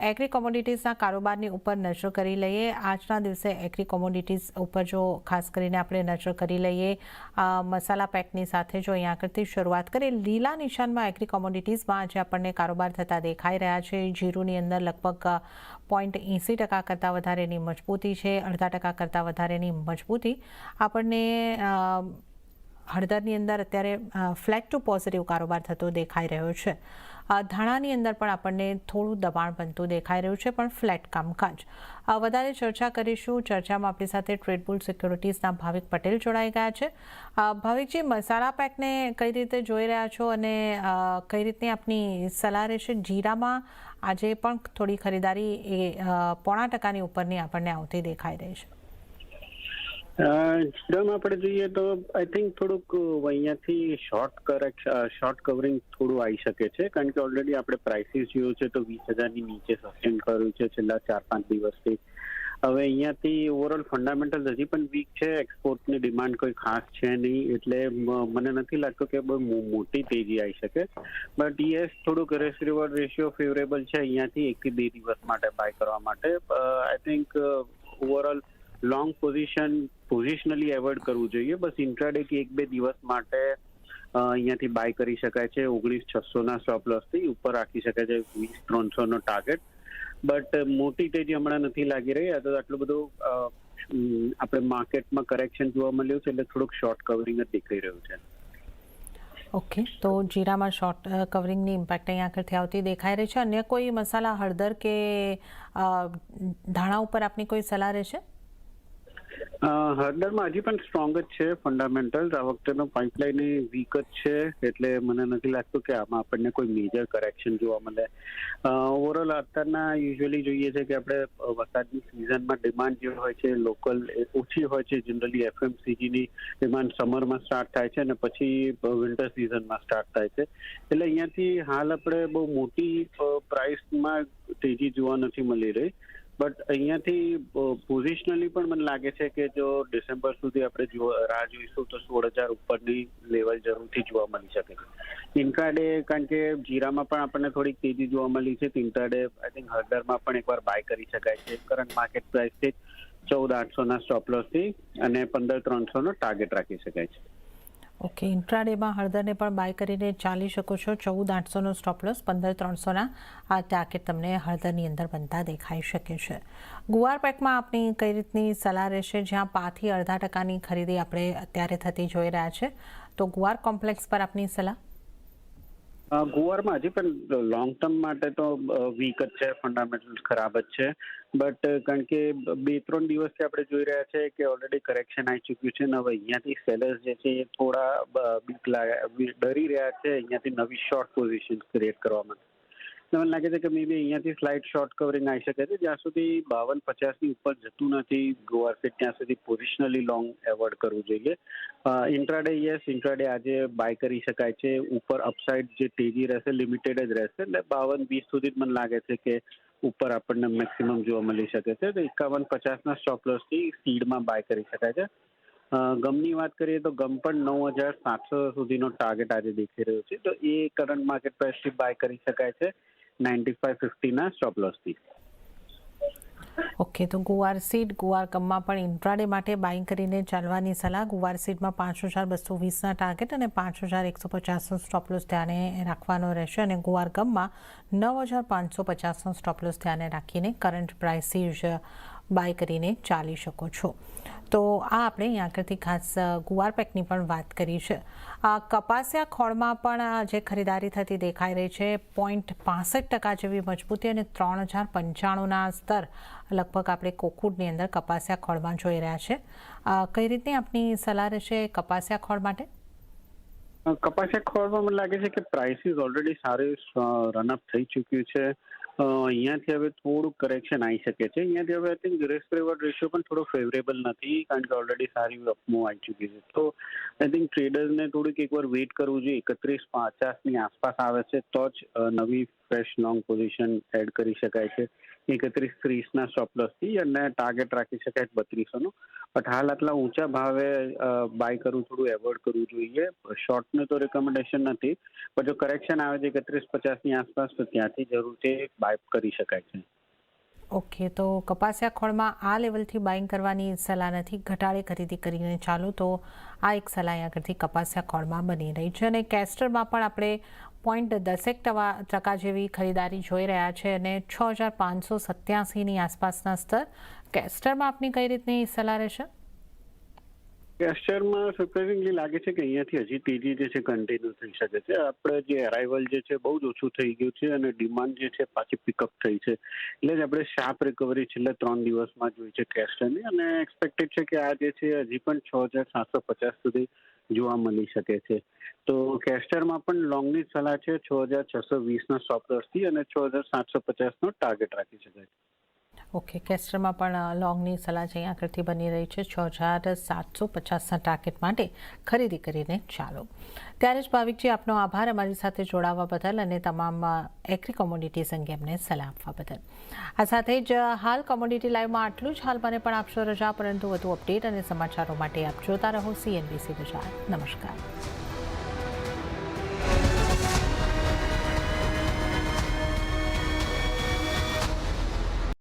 Agri કોમોડિટીઝના કારોબારની ઉપર નજર કરી લઈએ। આજના દિવસે એગ્રી કોમોડિટીઝ ઉપર જો ખાસ કરીને આપણે નજર કરી લઈએ મસાલા પેકની સાથે જો અહીંયા આગળથી શરૂઆત કરીએ લીલા નિશાનમાં એગ્રી કોમોડિટીઝમાં આજે આપણને કારોબાર થતા દેખાઈ રહ્યા છે। જીરુની અંદર લગભગ 0.80% કરતાં વધારેની મજબૂતી છે, 0.5% કરતાં વધારેની મજબૂતી આપણને હળદરની અંદર અત્યારે ફ્લેટ ટુ પોઝિટિવ કારોબાર થતો દેખાઈ રહ્યો છે। ધાણાની અંદર પણ આપણને થોડું દબાણ બનતું દેખાઈ રહ્યું છે, પણ ફ્લેટ કામકાજ। વધારે ચર્ચા કરીશું। ચર્ચામાં આપણી સાથે ટ્રેડ બુલ સિક્યોરિટીઝના ભાવિક પટેલ જોડાઈ ગયા છે। ભાવિકજી, મસાલા પેકને કઈ રીતે જોઈ રહ્યા છો અને કઈ રીતની આપની સલાહ રહેશે? જીરામાં આજે પણ થોડી ખરીદારી એ 0.5% ઉપરની આપણને આવતી દેખાઈ રહી છે। જીરામાં આપણે જોઈએ તો આઈ થિંક થોડુંક અહીંયાથી શોર્ટ કવરિંગ થોડું આવી શકે છે, કારણ કે ઓલરેડી આપણે પ્રાઇસીસ જોયું છે તો 20,000ની નીચે સસ્ટેન કર્યું છે છેલ્લા 4-5 દિવસથી। હવે અહીંયાથી ઓવરઓલ ફંડામેન્ટલ હજી પણ વીક છે, એક્સપોર્ટની ડિમાન્ડ કોઈ ખાસ છે નહીં, એટલે મને નથી લાગતું કે બહુ મોટી તેજી આવી શકે। બટ યસ, થોડુંક રિસ્ક રિવોર્ડ રેશિયો ફેવરેબલ છે અહીંયાથી 1 થી 2 દિવસ માટે બાય કરવા માટે। I think overall long પોઝિશનલી avoid કરવું જોઈએ। બસ ઇન્ટ્રાડે કે 1-2 દિવસ માટે અહીંયાથી બાય કરી શકાય છે। 19,600ના સ્ટોપ લોસથી ઉપર રાખી શકાય છે 20,300નો ટાર્ગેટ। બટ મોટી તેજી હમણાં નથી લાગી રહી। આ તો આટલું બધું આપણે માર્કેટમાં કરેક્શન જોવા મળ્યું છે, એટલે થોડુંક શોર્ટ કવરિંગ જ દેખાઈ રહ્યું છે। ઓકે, તો જીરામાં શોર્ટ કવરિંગની ઇમ્પેક્ટ અહીંયા આગળથી આવતી દેખાઈ રહી છે। અન્ય કોઈ મસાલા, હળદર કે ધાણા ઉપર આપની કોઈ સલાહ રહેશે? હળદરમાં હજી પણ સ્ટ્રોંગ જ છે ફંડામેન્ટલ। આ વખતેનો પાઇપલાઇન વીક જ છે, એટલે મને નથી લાગતું કે આમાં આપણને કોઈ મેજર કરેક્શન જોવા મળે। ઓવરઓલ અત્યારના યુઝ્યુઅલી જોઈએ છે કે આપણે વરસાદની સિઝનમાં ડિમાન્ડ જે હોય છે લોકલ ઓછી હોય છે। જનરલી એફએમસીજીની ડિમાન્ડ સમરમાં સ્ટાર્ટ થાય છે અને પછી વિન્ટર સિઝનમાં સ્ટાર્ટ થાય છે, એટલે અહીંયાથી હાલ આપણે બહુ મોટી પ્રાઇસમાં તેજી જોવા નથી મળી રહી। બટ અહીંયાથી પોઝિશનલી પણ મને લાગે છે કે જો ડિસેમ્બર સુધી આપણે રાહ જોઈશું તો 16,000 ઉપરની લેવલ જરૂરથી જોવા મળી શકે છે। ઇન્ટ્રાડે, કારણ કે જીરામાં પણ આપણને થોડીક તેજી જોવા મળી છે, તો ઇન્ટ્રાડે આઈ થિંક હળદરમાં પણ એકવાર બાય કરી શકાય છે કરંટ માર્કેટ પ્રાઇસથી 14,800ના સ્ટોપ લોસથી અને 15,300નો ટાર્ગેટ રાખી શકાય છે। ઓકે, ઇન્ટ્રાડેમાં હળદરને પણ બાય કરીને ચાલી શકો છો। 14,800નો સ્ટોપ લોસ, 15,300ના આ ટાર્ગેટ તમને હળદરની અંદર બનતા દેખાઈ શકે છે। ગુવાર પેકમાં આપની કઈ રીતની સલાહ રહેશે, જ્યાં 5થી 0.5%ની ખરીદી આપણે અત્યારે થતી જોઈ રહ્યા છે, તો ગુવાર કોમ્પ્લેક્સ પર આપની સલાહ? ગુવારમાં હજી પણ લોંગ ટર્મ માટે તો વીક જ છે, ફંડામેન્ટલ ખરાબ જ છે। બટ કારણ કે 2-3 દિવસથી આપણે જોઈ રહ્યા છે કે ઓલરેડી કરેક્શન આવી ચૂક્યું છે ને હવે અહીંયાથી સેલર્સ જે છે એ થોડા ડરી રહ્યા છે અહીંયાથી નવી શોર્ટ પોઝિશન ક્રિએટ કરવા માટે। મને લાગે છે કે મે બી અહીંયાથી સ્લાઇટ શોર્ટ કવરિંગ આવી શકે છે। જ્યાં સુધી 52-50ની ઉપર જતું નથી ગુવાર સેટ, ત્યાં સુધી પોઝિશનલી લોંગ એવોર્ડ કરવું જોઈએ। ઇન્ટ્રાડે યસ, ઇન્ટ્રાડે આજે બાય કરી શકાય છે। ઉપર અપસાઇડ જે તેજી રહેશે લિમિટેડ જ રહેશે, એટલે 52-20 સુધી મને લાગે છે કે ઉપર આપણને મેક્સિમમ જોવા મળી શકે છે। તો 51-50ના સ્ટોપ લોસથી સીડમાં બાય કરી શકાય છે। ગમની વાત કરીએ તો ગમ પણ 9,700 સુધીનો ટાર્ગેટ આજે દેખાઈ રહ્યો છે, તો એ કરંટ માર્કેટ પ્રાઇસથી બાય કરી શકાય છે 95-50ના સ્ટોપ લોસથી। ઓકે, તો ગુવાર સીડ, ગુવાર ગમમાં પણ ઇન્ટ્રાડે માટે બાઇંગ કરીને ચાલવાની સલાહ। ગુવાર સીડમાં 5,220ના ટાર્ગેટ અને 5,150નો સ્ટોપ લોસ ધ્યાને રાખવાનો રહેશે અને ગુવાર ગમમાં 9,550નો સ્ટોપ લોસ ધ્યાને રાખીને કરંટ પ્રાઇસથી જ બાય કરીને ચાલી શકો છો। તો આ આપણે અહીં આગળથી ખાસ ગુવાર પેકની પણ વાત કરી છે। કપાસિયા ખોળમાં પણ જે ખરીદારી થતી દેખાઈ રહી છે, 0.65% જેવી મજબૂતી અને 3,095ના સ્તર લગભગ આપણે કોકૂડની અંદર કપાસિયા ખોળમાં જોઈ રહ્યા છે। કઈ રીતની આપની સલાહ રહેશે કપાસિયા ખોળ માટે? કપાસિયા ખોળમાં મને લાગે છે કે પ્રાઇસીસ ઓલરેડી સારું રનઅપ થઈ ચૂક્યું છે। અહીંયાથી હવે થોડુંક કરેક્શન આવી શકે છે। અહીંયાથી હવે I think risk reward ratio પણ થોડો ફેવરેબલ નથી, કારણ કે ઓલરેડી સારી અપમૂવ આવી ચૂકી છે। તો આઈ થિંક ટ્રેડર્સને થોડુંક એકવાર વેઇટ કરવું જોઈએ। 31-50ની આસપાસ આવે છે તો જ નવી ફ્રેશ લોંગ પોઝિશન એડ કરી શકાય છે 31-30ના સ્ટોપ લોસથી અને ટાર્ગેટ રાખી શકાય 3200નો. બટ હાલ આટલા ઊંચા ભાવે બાય કરવું થોડું એવોઇડ કરવું જોઈએ. શોર્ટનું તો રિકમેન્ડેશન નથી, પણ જો કરેક્શન આવે છે 31-50ની આસપાસ તો ત્યાંથી જરૂરથી બાય કરી શકાય છે. ઓકે, તો કપાસિયા ખોળમાં આ લેવલથી બાઇંગ કરવાની સલાહ નથી, ઘટાડે ખરીદી કરીને ચાલો, તો આ એક સલાહ અહીં આગળથી કપાસિયા ખોળમાં બની રહી છે. અને કેસ્ટરમાં પણ આપણે 0.10% જેવી ખરીદારી જોઈ રહ્યા છે અને 6587ની આસપાસના સ્તર. કેસ્ટરમાં આપની કઈ રીતની સલાહ રહેશે? કેસ્ટરમાં સરપ્રાઇઝિંગલી લાગે છે કે અહીંયાથી હજી તેજી જે છે કન્ટિન્યુ થઈ શકે છે. આપણે જે અરાઇવલ જે છે બહુ જ ઓછું થઈ ગયું છે અને ડિમાન્ડ જે છે પાછી પિકઅપ થઈ છે, એટલે જ આપણે શાર્પ રિકવરી છેલ્લા 3 દિવસમાં જોઈ છે કેસ્ટરની, અને એક્સપેક્ટેડ છે કે આ જે છે હજી પણ 6750 સુધી જોવા મળી શકે છે. તો કેસ્ટરમાં પણ લોંગની સલાહ છે 6620ના સ્ટોપ લોસથી અને 6750નો ટાર્ગેટ રાખી શકાય છે. ઓકે, કેસ્ટરમાં પણ લોંગની સલાહ છે અહીં આગળથી બની રહી છે 6750ના ટાર્ગેટ માટે ખરીદી કરીને ચાલો. ત્યારે જ ભાવિકજી, આપનો આભાર અમારી સાથે જોડાવા બદલ અને તમામ એગ્રી કોમોડિટીઝ અંગે અમને સલાહ આપવા બદલ. આ સાથે જ હાલ કોમોડિટી લાઈવમાં આટલું જ. હાલ મને પણ આપશો રજા, પરંતુ વધુ અપડેટ અને સમાચારો માટે આપ જોતા રહો CNBC ગુજરાત. નમસ્કાર.